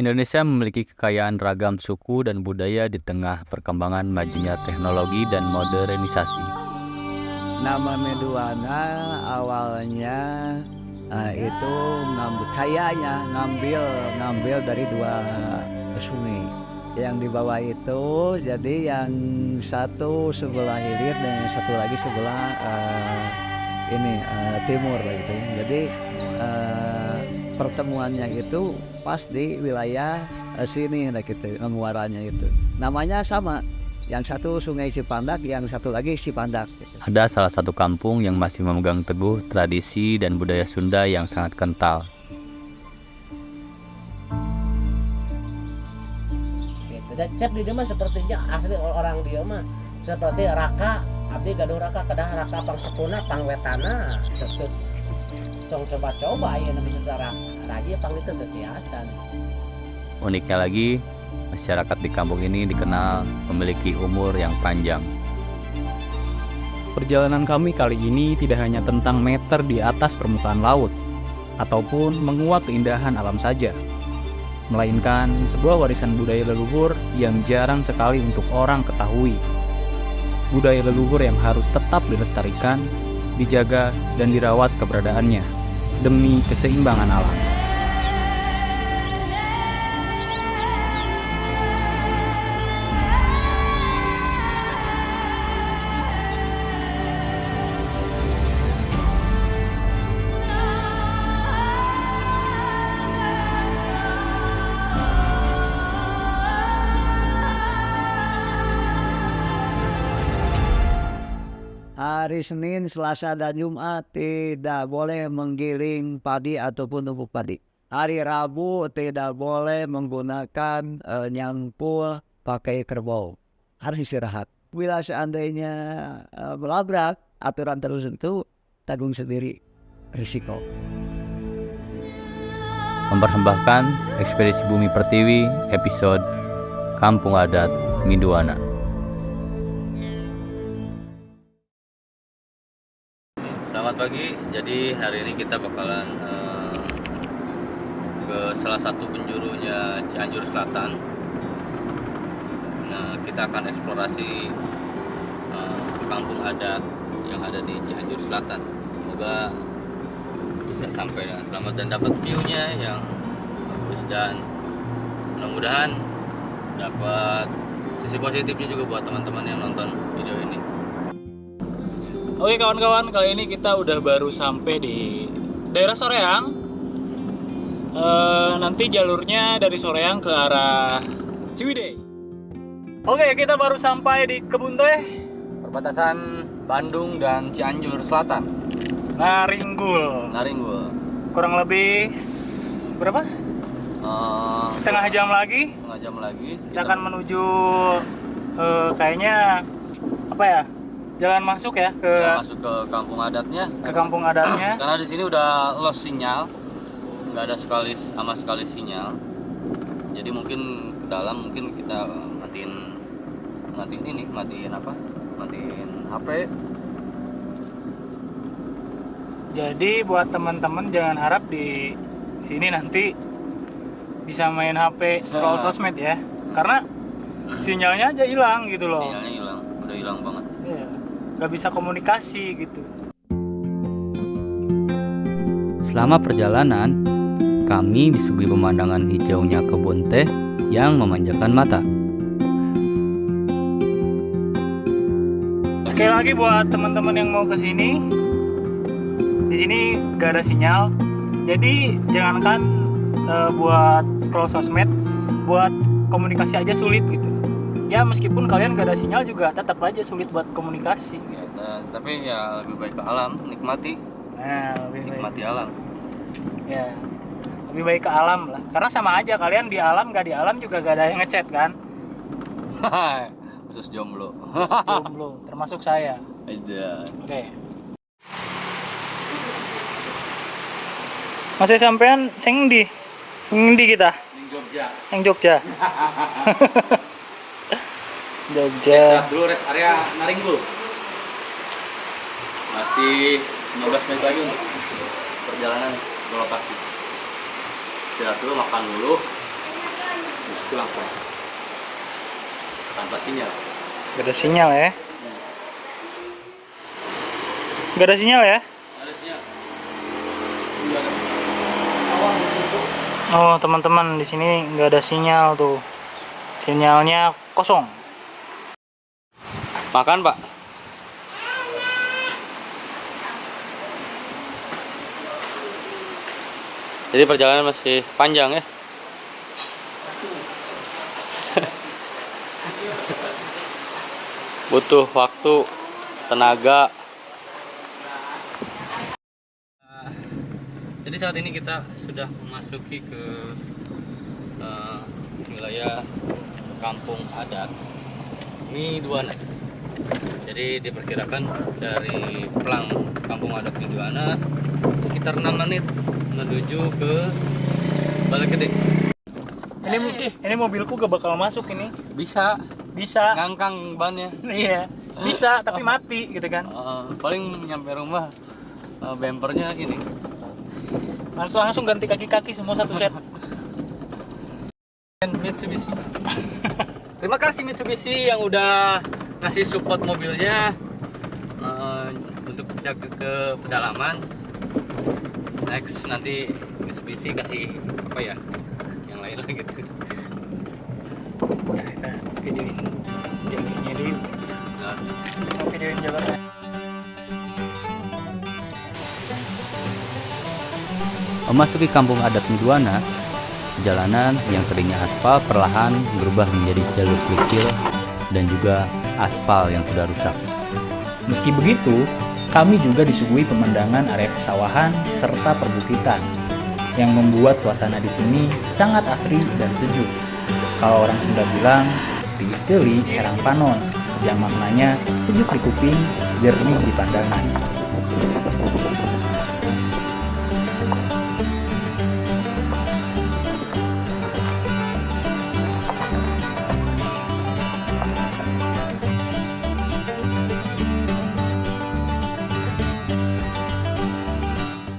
Indonesia memiliki kekayaan ragam suku dan budaya di tengah perkembangan majunya teknologi dan modernisasi. Nama Meduana awalnya itu kayaknya ngambil dari dua sungai. Yang di bawah itu jadi yang satu sebelah hilir dan yang satu lagi sebelah timur gitu. Jadi pertemuannya itu pas di wilayah sini gitu, muaranya itu. Namanya sama. Yang satu Sungai Cipandak, yang satu lagi Cipandak. Gitu. Ada salah satu kampung yang masih memegang teguh tradisi dan budaya Sunda yang sangat kental. Cep di dia mah sepertinya asli orang dia mah seperti raka, abdi gaduh raka kedah raka pang sepuna pang wetana. Tong coba-coba ya nabi saudara raja pang itu kebiasaan. Uniknya lagi, masyarakat di kampung ini dikenal memiliki umur yang panjang. Perjalanan kami kali ini tidak hanya tentang meter di atas permukaan laut, ataupun menguak keindahan alam saja, melainkan sebuah warisan budaya leluhur yang jarang sekali untuk orang ketahui. Budaya leluhur yang harus tetap dilestarikan, dijaga, dan dirawat keberadaannya, demi keseimbangan alam. Hari Senin, Selasa, dan Jumat tidak boleh menggiling padi ataupun tumpuk padi. Hari Rabu tidak boleh menggunakan nyangkul pakai kerbau. Harus istirahat. Bila seandainya melabrak aturan tertentu, tanggung sendiri risiko. Mempersembahkan Ekspedisi Bumi Pertiwi episode Kampung Adat Meduana. Selamat pagi, jadi hari ini kita bakalan ke salah satu penjurunya Cianjur Selatan. Nah, kita akan eksplorasi ke kampung adat yang ada di Cianjur Selatan. Semoga bisa sampai dengan selamat dan dapat view-nya yang bagus, dan mudah-mudahan dapat sisi positifnya juga buat teman-teman yang nonton video ini. Oke kawan-kawan, kali ini kita udah baru sampai di daerah Soreang. Nanti jalurnya dari Soreang ke arah Ciwidey. Oke, kita baru sampai di Kebun Teh, Perbatasan Bandung dan Cianjur Selatan. Naringgul. Kurang lebih berapa? Setengah jam lagi. Kita akan menuju kayaknya apa ya? Jalan masuk ya ke kampung adatnya. Ke kampung adatnya. Karena di sini udah lost sinyal, nggak ada sama sekali sinyal. Jadi mungkin ke dalam mungkin kita matiin HP. Jadi buat teman-teman jangan harap di sini nanti bisa main HP scroll sosmed ya, karena sinyalnya aja hilang gitu loh. Sinyalnya udah hilang banget. Iya. Gak bisa komunikasi gitu. Selama perjalanan, kami disuguhi pemandangan hijaunya kebun teh yang memanjakan mata. Sekali lagi buat teman-teman yang mau ke sini, di sini gak ada sinyal. Jadi jangankan buat scroll sosmed, buat komunikasi aja sulit gitu. Ya meskipun kalian gak ada sinyal juga tetap aja sulit buat komunikasi. Ya, tapi ya lebih baik ke alam, nikmati. Nah, Nikmati alam. Ya, lebih baik ke alam lah. Karena sama aja, kalian di alam gak di alam juga gak ada yang ngechat kan. Khusus jomblo. Jomblo, termasuk saya. Aja. Oke. Masih sampean sing ndi kita? Yang Jogja. Jogja. Dulu rest area Naringgul. Masih 15 menit lagi untuk perjalanan ke lokasi. Istirahat dulu, makan dulu. pulang kok tanpa sinyal. Gak ada sinyal ya? Gak ada sinyal ya? Ada sinyal. Oh teman-teman, di sini nggak ada sinyal tuh, sinyalnya kosong. Makan Pak. Jadi perjalanan masih panjang ya. Butuh waktu, tenaga. Jadi saat ini kita sudah memasuki ke wilayah kampung adat Miduana. Jadi diperkirakan dari Plang kampung adat Miduana sekitar 6 menit menuju ke Balai Gede. Ini mobilku gak bakal masuk ini. Bisa ngangkang bannya. Iya, bisa tapi mati gitu kan. Paling nyampe rumah bempernya ini. Langsung ganti kaki-kaki semua satu set. Mitsubishi. Terima kasih Mitsubishi yang udah ngasih support mobilnya untuk bisa ke pedalaman. Next nanti Mitsubishi kasih apa ya? Yang lain lagi gitu. Nah, kita videoin jalurnya dulu. Nah, Kita videoin jalurnya. Memasuki kampung adat Miduana, jalanan yang tadinya aspal perlahan berubah menjadi jalur kecil dan juga aspal yang sudah rusak. Meski begitu, kami juga disuguhi pemandangan area pesawahan serta perbukitan yang membuat suasana di sini sangat asri dan sejuk. Kalau orang Sunda bilang, tiis ceuli herang panon, yang maknanya sejuk di kuping, jernih di pandangan.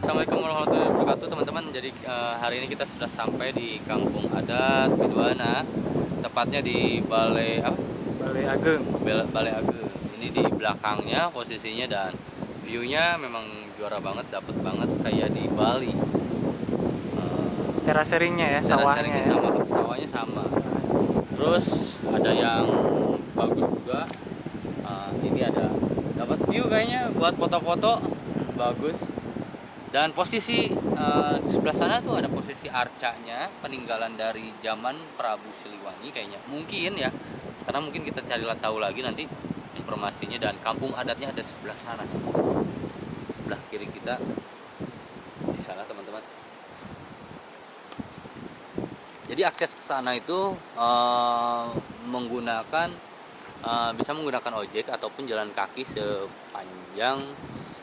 Assalamualaikum warahmatullahi wabarakatuh teman-teman. Jadi hari ini kita sudah sampai di kampung adat Miduana, tepatnya di Balai Ageng. Balai Ageng. Ini di belakangnya posisinya dan view-nya memang juara banget, dapet banget kayak di Bali. Terasering-nya ya, Sawahnya sawahnya. sawahnya sama. Terus ada yang bagus juga. Ini ada dapat view kayaknya buat foto-foto bagus. Dan posisi di sebelah sana tuh ada posisi arcanya, peninggalan dari zaman Prabu Siliwangi kayaknya. Mungkin ya, karena mungkin kita cari tahu lagi nanti informasinya. Dan kampung adatnya ada sebelah sana, sebelah kiri kita di sana teman-teman. Jadi akses ke sana itu bisa menggunakan ojek ataupun jalan kaki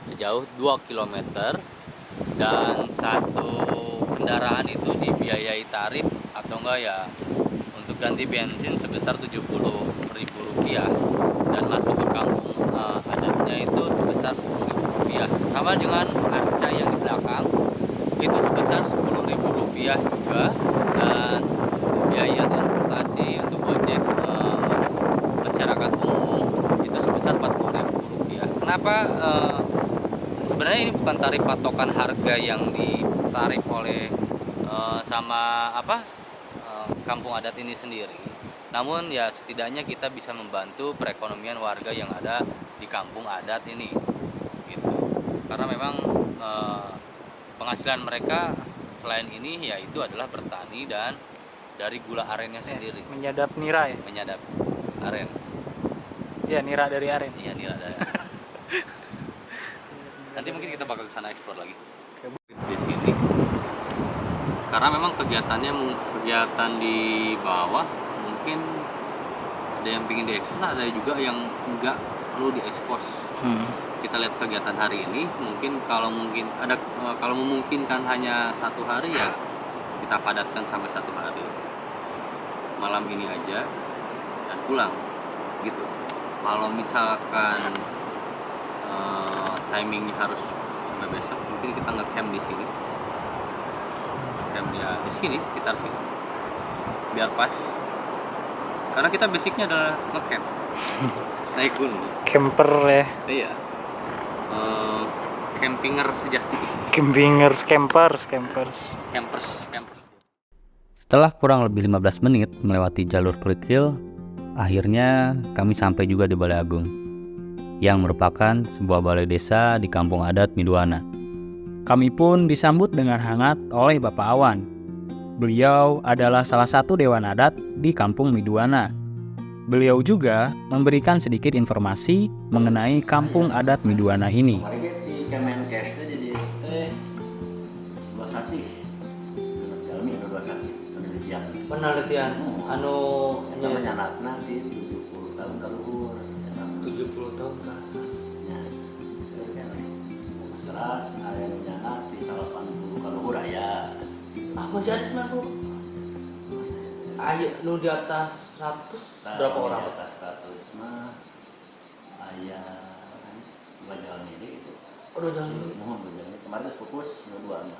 sejauh 2 km. Dan satu kendaraan itu dibiayai tarif atau enggak ya untuk ganti bensin sebesar Rp70.000 dan masuk ke kampung adatnya itu sebesar Rp10.000. Sama dengan arca yang di belakang itu sebesar Rp10.000 juga. Dan biaya transportasi untuk ojek masyarakat umum itu sebesar Rp40.000. Kenapa? Sebenarnya ini bukan tarif patokan harga yang ditarik oleh kampung adat ini sendiri. Namun ya setidaknya kita bisa membantu perekonomian warga yang ada di kampung adat ini, gitu. Karena memang penghasilan mereka selain ini yaitu adalah bertani dan dari gula arennya sendiri. Menyadap nira ya? Menyadap aren. Iya, nira dari aren. Iya, nira dari nanti mungkin kita bakal ke sana explore lagi di sini karena memang kegiatan di bawah mungkin ada yang ingin diekspos, ada juga yang enggak perlu diekspos. Kita lihat kegiatan hari ini mungkin kalau memungkinkan hanya 1 hari ya kita padatkan sampai 1 hari, malam ini aja dan pulang gitu. Kalau misalkan timingnya harus sampai besok, mungkin kita nge-camp di sini. Nge-camp ya di sini, sekitar sini. biar pas. Karena kita basicnya adalah ngecamp, naik gunung. Camper ya. Iya. Campinger sejati. Campers. Campers. Setelah kurang lebih 15 menit melewati jalur kerikil, akhirnya kami sampai juga di Balai Agung, yang merupakan sebuah balai desa di kampung adat Midwana. Kami pun disambut dengan hangat oleh Bapak Awan. Beliau adalah salah satu dewan adat di kampung Midwana. Beliau juga memberikan sedikit informasi mengenai kampung adat Midwana ini. Di Kemenkes jadi dua sasi. Jalmi ada dua sasi penelitian. Penelitian anu Namanya nanti 70 tahun keluar. 70 tahun kan. Jelas ada yang nyanak di 80 keluar ya. Masih ada 90. Ayo nu di atas 100 berapa orang? Di atas 100 mah ayah dua jalan ini gitu. Udah jalan dulu. Mohon dua jalan. Kemarin pupus dua nih.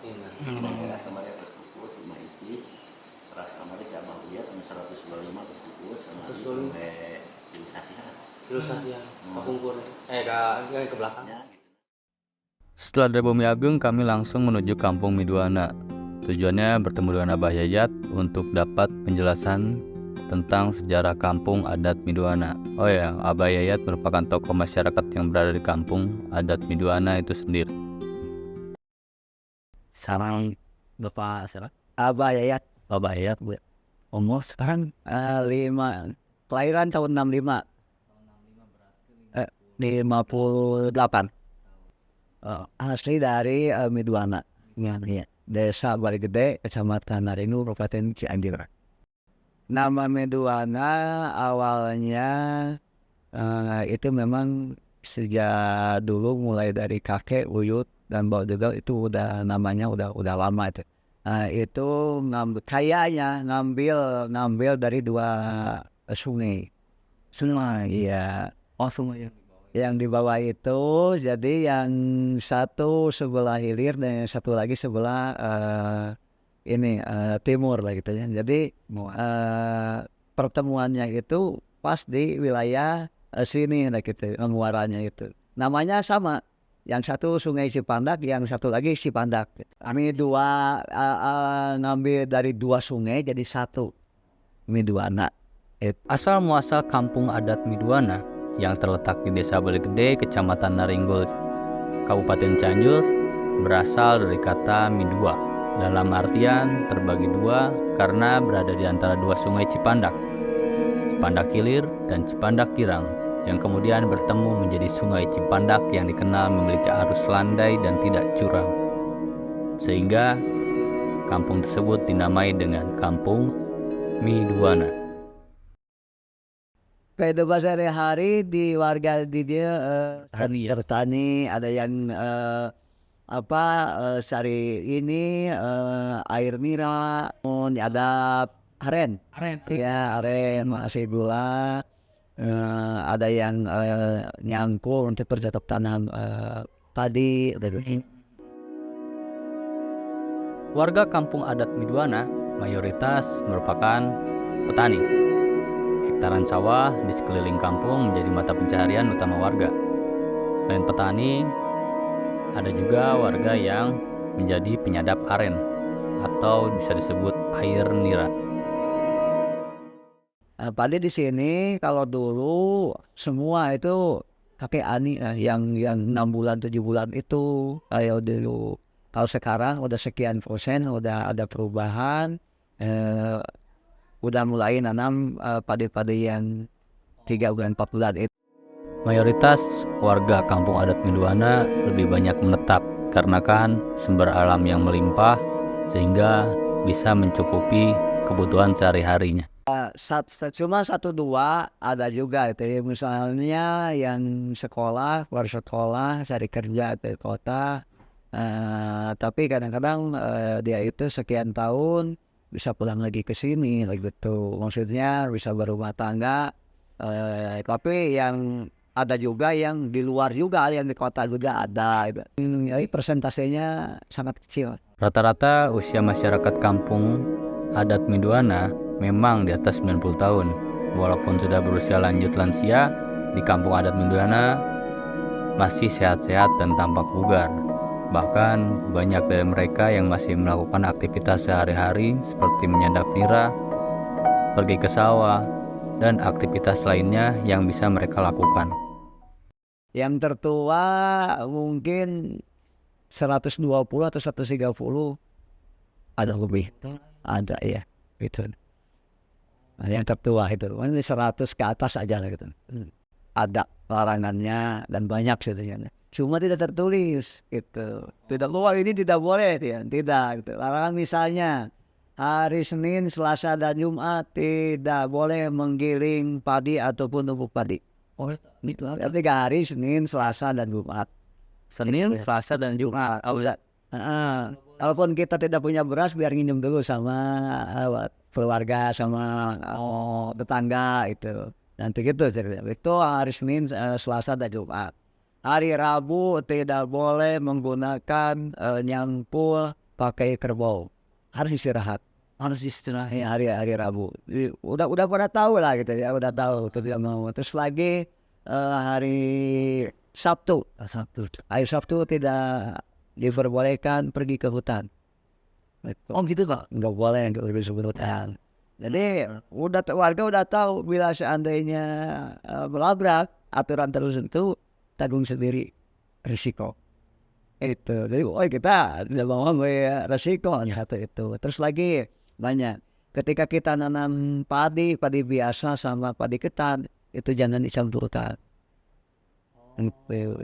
Kemarin terus pupus 5 inci. Terus kemarin sama dia 125 terus pupus sama dia ilustrasi kan. Ilustrasi yang kapungkur. Ke belakangnya. Setelah dari Bumi Agung, kami langsung menuju kampung Midwana. Tujuannya bertemu dengan Abah Yayat untuk dapat penjelasan tentang sejarah kampung adat Midwana. Oh ya, Abah Yayat merupakan tokoh masyarakat yang berada di kampung adat Midwana itu sendiri. Sekarang Bapak siapa? Abah Yayat. Abah Yayat, Bu. Umur sekarang 5 kelahiran tahun 65. 58. Asli dari Midwana. Iya. Desa Balai Gede, Kecamatan Naringu, Kabupaten Cianjur. Nama Midwana awalnya itu memang sejak dulu mulai dari kakek, buyut dan bawa juga itu udah namanya udah lama itu. Itu kayaknya ngambil dari 2 sungai. Iya. oh sungai Yang di bawah itu jadi yang satu sebelah hilir dan yang satu lagi sebelah timur lah gitu ya. Jadi pertemuannya itu pas di wilayah sini lah gitu, muaranya itu. Namanya sama. Yang satu Sungai Cipandak, yang satu lagi Cipandak. Kami ngambil dari 2 sungai jadi 1 Midwana. Asal muasal kampung adat Midwana yang terletak di Desa Balai Gede, Kecamatan Naringgul, Kabupaten Cianjur, berasal dari kata Midua, dalam artian terbagi 2 karena berada di antara 2 sungai Cipandak, Cipandak Hilir dan Cipandak Girang, yang kemudian bertemu menjadi Sungai Cipandak yang dikenal memiliki arus landai dan tidak curam. Sehingga kampung tersebut dinamai dengan Kampung Midwana. Kehidupan sehari-hari di warga di dia bertani, ada yang cari air nira, ada aren ya, aren masih gula, ada yang nyangkul untuk bercocok tanam padi. Warga kampung adat Midwana mayoritas merupakan petani. Hektaran sawah di sekeliling kampung menjadi mata pencaharian utama warga. Selain petani, ada juga warga yang menjadi penyadap aren atau bisa disebut air nira. Padi di sini kalau dulu semua itu pakai ani yang 6 bulan 7 bulan itu kayak dulu. Kalau sekarang udah sekian %, udah ada perubahan. Udah mulai nanam padi-padi yang 3 bulan 4 bulan itu. Mayoritas warga kampung adat Midwana lebih banyak menetap karena kan sumber alam yang melimpah sehingga bisa mencukupi kebutuhan sehari-harinya. Cuma 1-2 ada juga itu ya, misalnya yang sekolah, keluar sekolah, cari kerja di kota, tapi kadang-kadang dia itu sekian tahun bisa pulang lagi ke sini lagi gitu, maksudnya bisa berumah tangga, tapi yang ada juga yang di luar juga, yang di kota juga ada gitu. Jadi persentasenya sangat kecil. Rata-rata usia masyarakat kampung adat Midwana memang di atas 90 tahun. Walaupun sudah berusia lanjut lansia, di kampung adat Midwana masih sehat-sehat dan tampak bugar. Bahkan banyak dari mereka yang masih melakukan aktivitas sehari-hari seperti menyadap nira, pergi ke sawah, dan aktivitas lainnya yang bisa mereka lakukan. Yang tertua mungkin 120 atau 130 ada lebih. Ada ya gitu. Nah, yang tertua itu, ini 100 ke atas aja lah gitu. Ada larangannya dan banyak sebetulnya. Cuma tidak tertulis gitu. Tidak luar ini tidak boleh ya. Tidak gitu. Larangan misalnya hari Senin, Selasa dan Jumat tidak boleh menggiling padi ataupun tumbuk padi. Oh, itu Ada 3 hari, Senin, Selasa dan Jumat. Senin, Selasa, dan Jumat. Walaupun kita tidak punya beras, biar nginjem dulu sama keluarga, sama tetangga itu. Nanti gitu ceritanya. Itu hari Senin, Selasa dan Jumat. Hari Rabu tidak boleh menggunakan nyangkul pakai kerbau. Harus istirahat. Harus istirahat hari Rabu. Jadi, udah pada tahu lah gitu ya, udah tahu itu tidak mau. Terus lagi hari Sabtu. Hari Sabtu tidak diperbolehkan pergi ke hutan. Gitu. Oh gitu Pak? Nggak boleh pergi ke hutan. Jadi warga udah tahu bila seandainya melabrak aturan tertentu tanggung sendiri risiko. Itu. Jadi kita tidak mau ambil risiko satu itu. Terus lagi banyak. Ketika kita nanam padi biasa sama padi ketan itu jangan dicampurkan.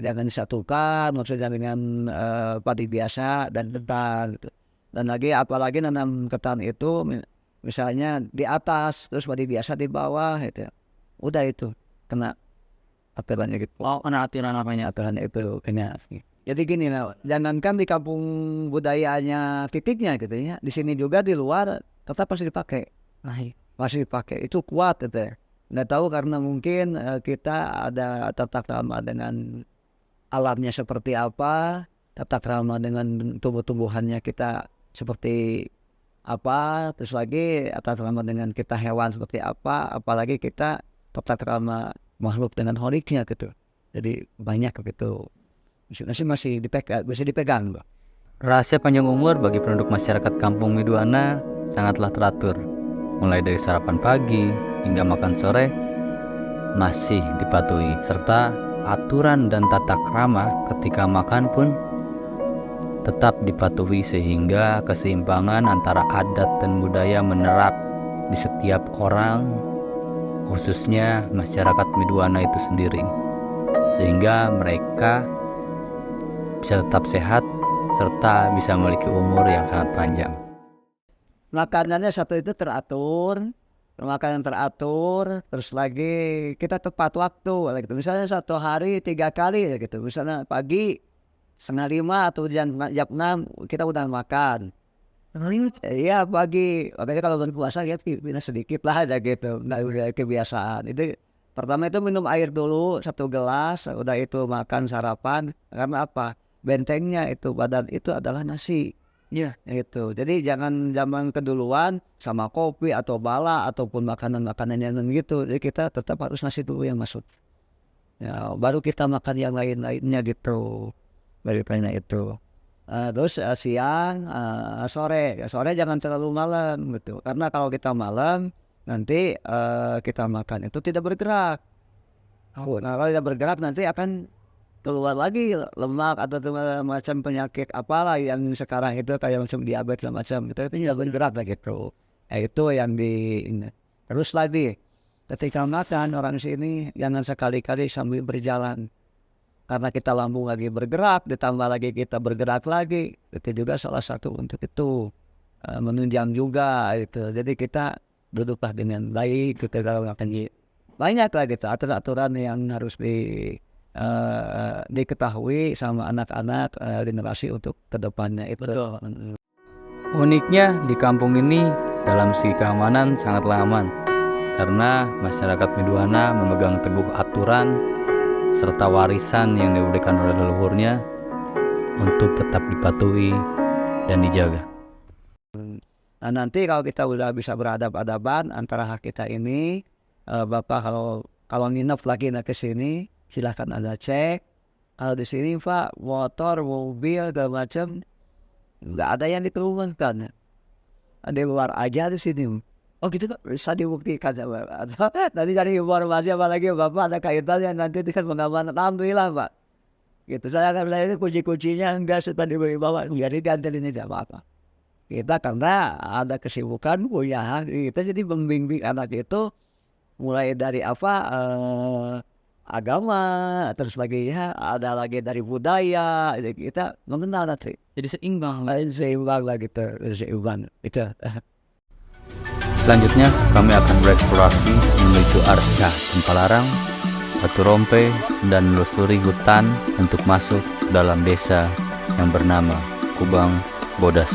Jangan disatukan maksudnya dengan padi biasa dan ketan gitu. Dan lagi apalagi nanam ketan itu misalnya di atas terus padi biasa di bawah gitu. Udah itu kena aturannya gitu. Oh, kena aturan apanya? Aturan itu kena. Jadi gini lah, jangankan di kampung budayanya titiknya gitu ya. Di sini juga di luar tetap pasti dipakai. Masih dipakai. Itu kuat gitu ya. Nggak tahu karena mungkin kita ada tata krama dengan alamnya seperti apa, tata krama dengan tumbuh-tumbuhannya kita seperti apa, terus lagi tata krama dengan kita hewan seperti apa, apalagi kita tata krama makhluk dengan holiknya gitu. Jadi banyak gitu. Masih dipegang. Rahasia panjang umur bagi penduduk masyarakat kampung Midwana sangatlah teratur. Mulai dari sarapan pagi hingga makan sore masih dipatuhi, serta aturan dan tata krama ketika makan pun tetap dipatuhi sehingga keseimbangan antara adat dan budaya menerap di setiap orang, khususnya masyarakat Midwana itu sendiri, sehingga mereka bisa tetap sehat serta bisa memiliki umur yang sangat panjang. Makanannya satu itu teratur, makanan teratur, terus lagi kita tepat waktu gitu. Misalnya 1 hari 3 kali gitu. Misalnya pagi 4:30 atau jam 6 kita udah makan. Iya pagi. Makanya kalau berpuasa ya minum sedikit lah aja gitu. Nggak udah kebiasaan. Itu pertama itu minum air dulu 1 gelas, udah itu makan sarapan. Karena apa? Bentengnya itu badan itu adalah nasi. Iya, itu. Jadi jangan keduluan sama kopi atau bala ataupun makanan-makanan yang gitu. Jadi kita tetap harus nasi dulu yang masuk. Ya, baru kita makan yang lain-lainnya gitu. Daripada itu. Terus siang, sore. Sore jangan terlalu malam gitu. Karena kalau kita malam nanti kita makan itu tidak bergerak. Nah, kalau tidak bergerak nanti akan keluar lagi lemak atau macam penyakit apalah yang sekarang itu kayak macam diabetes macam itu tidak bergerak lagi gitu. Itu yang terus lagi ketika makan orang sini jangan sekali-kali sambil berjalan karena kita lambung lagi bergerak ditambah lagi kita bergerak lagi itu juga salah satu untuk itu menunjang juga itu. Jadi kita duduklah dengan baik kita kalau makan banyak lah gitu aturan-aturan yang harus diketahui sama anak-anak generasi untuk kedepannya itu. Betul. Uniknya di kampung ini dalam segi keamanan sangatlah aman karena masyarakat Midwana memegang teguh aturan serta warisan yang diberikan oleh leluhurnya untuk tetap dipatuhi dan dijaga. Nah, nanti kalau kita udah bisa beradab-adaban antara hak kita ini, Bapak kalau nginep lagi ke sini, silahkan Anda cek. Kalau di sini Pak, motor, mobil, segala macam, nggak ada yang dikeluarkan. Di luar aja di sini. Oh gitu Pak, bisa dibuktikan sama Pak. Nanti cari informasi apalagi Bapak ada kaitannya nanti dengan pengamanan. Alhamdulillah Pak. Gitu, saya akan bilang ini kunci-kuncinya enggak sudah diberi bawa, jadi dianterin tidak apa-apa. Kita karena ada kesibukan punya hak, kita jadi membimbing anak itu mulai dari agama, terus sebagainya, ada lagi dari budaya, jadi kita mengenal nanti. Jadi seimbang. Seimbang lah gitu, seimbang. Itu. Selanjutnya kami akan bereksplorasi menuju Arca, Tempalarang, Batu Rompe, dan menelusuri hutan untuk masuk dalam desa yang bernama Kubang Bodas.